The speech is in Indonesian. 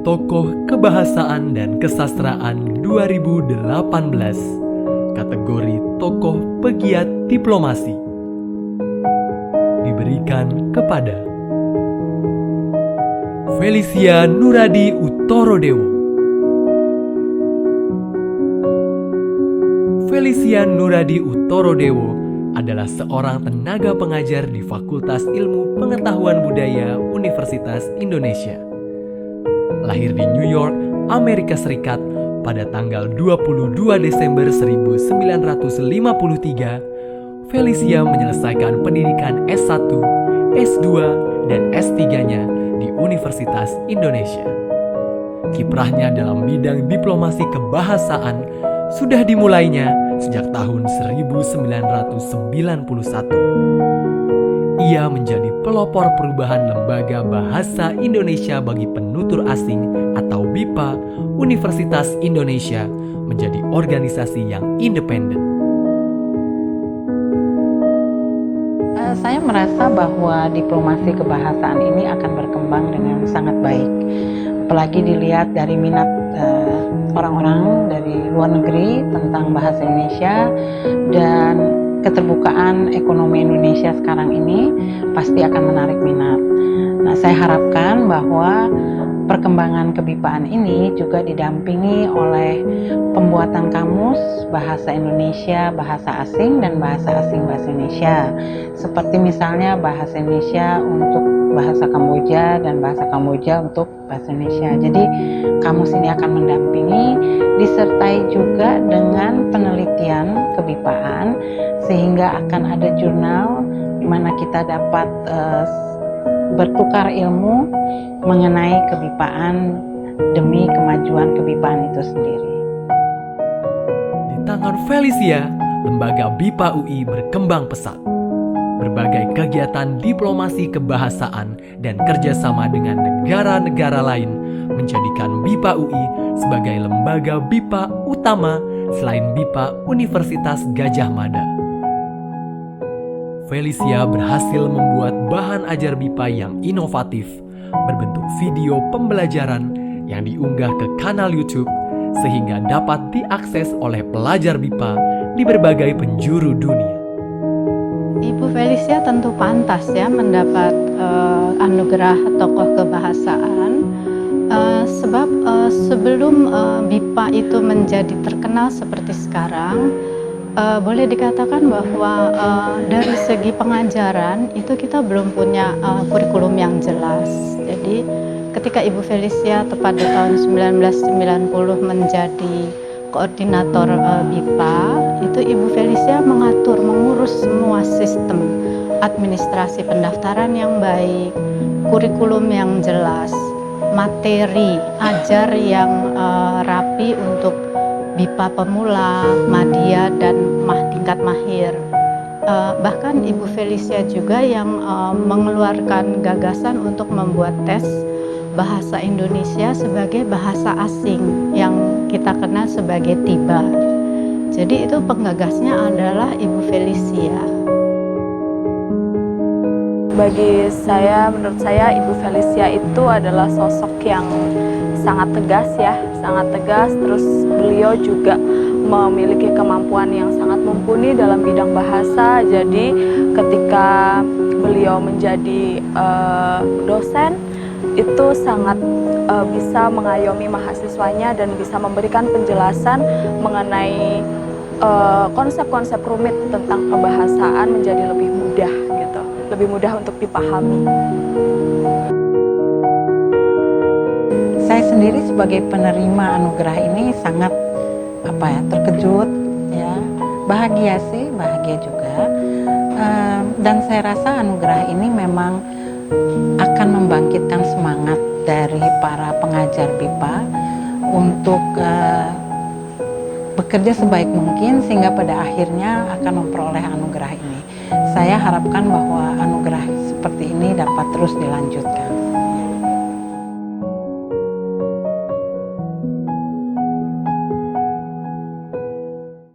Tokoh Kebahasaan dan Kesastraan 2018, kategori Tokoh Pegiat Diplomasi, diberikan kepada Felicia Nuradi Utorodewo. Felicia Nuradi Utorodewo adalah seorang tenaga pengajar di Fakultas Ilmu Pengetahuan Budaya Universitas Indonesia. Lahir di New York, Amerika Serikat pada tanggal 22 Desember 1953, Felicia menyelesaikan pendidikan S1, S2, dan S3-nya di Universitas Indonesia. Kiprahnya dalam bidang diplomasi kebahasaan sudah dimulainya sejak tahun 1991. Ia menjadi pelopor perubahan Lembaga Bahasa Indonesia bagi Penutur Asing atau BIPA Universitas Indonesia menjadi organisasi yang independen. Saya merasa bahwa diplomasi kebahasaan ini akan berkembang dengan sangat baik. Apalagi dilihat dari minat orang-orang dari luar negeri tentang bahasa Indonesia dan keterbukaan ekonomi Indonesia sekarang ini pasti akan menarik minat. Nah, saya harapkan bahwa perkembangan kebipaan ini juga didampingi oleh pembuatan kamus bahasa Indonesia, bahasa asing, dan bahasa asing bahasa Indonesia. Seperti misalnya bahasa Indonesia untuk bahasa Kamboja dan bahasa Kamboja untuk bahasa Indonesia. Jadi kamus ini akan mendampingi, disertai juga dengan penelitian kebipaan, sehingga akan ada jurnal di mana kita dapat bertukar ilmu mengenai kebipaan demi kemajuan kebipaan itu sendiri. Di tangan Felicia, Lembaga BIPA UI berkembang pesat. Berbagai kegiatan diplomasi kebahasaan dan kerjasama dengan negara-negara lain menjadikan BIPA UI sebagai lembaga BIPA utama selain BIPA Universitas Gadjah Mada. Felicia berhasil membuat bahan ajar BIPA yang inovatif berbentuk video pembelajaran yang diunggah ke kanal YouTube sehingga dapat diakses oleh pelajar BIPA di berbagai penjuru dunia. Ibu Felicia tentu pantas ya mendapat anugerah tokoh kebahasaan sebab sebelum BIPA itu menjadi terkenal seperti sekarang, boleh dikatakan bahwa dari segi pengajaran itu kita belum punya kurikulum yang jelas. Jadi ketika Ibu Felicia tepat di tahun 1990 menjadi koordinator BIPA, itu Ibu Felicia mengurus semua sistem administrasi pendaftaran yang baik, kurikulum yang jelas, materi ajar yang rapi untuk BIPA pemula, madya, dan tingkat mahir. Bahkan Ibu Felicia juga yang mengeluarkan gagasan untuk membuat tes bahasa Indonesia sebagai bahasa asing yang kita kenal sebagai TIBA. Jadi itu penggagasnya adalah Ibu Felicia. Menurut saya Ibu Felicia itu adalah sosok yang sangat tegas ya, sangat tegas. Terus beliau juga memiliki kemampuan yang sangat mumpuni dalam bidang bahasa. Jadi ketika beliau menjadi dosen, itu sangat bisa mengayomi mahasiswanya dan bisa memberikan penjelasan mengenai konsep-konsep rumit tentang kebahasaan menjadi lebih mudah gitu, lebih mudah untuk dipahami. Saya sendiri sebagai penerima anugerah ini sangat terkejut ya, bahagia juga, dan saya rasa anugerah ini memang akan membangkitkan semangat dari para pengajar BIPA untuk bekerja sebaik mungkin sehingga pada akhirnya akan memperoleh anugerah ini. Saya harapkan bahwa anugerah seperti ini dapat terus dilanjutkan.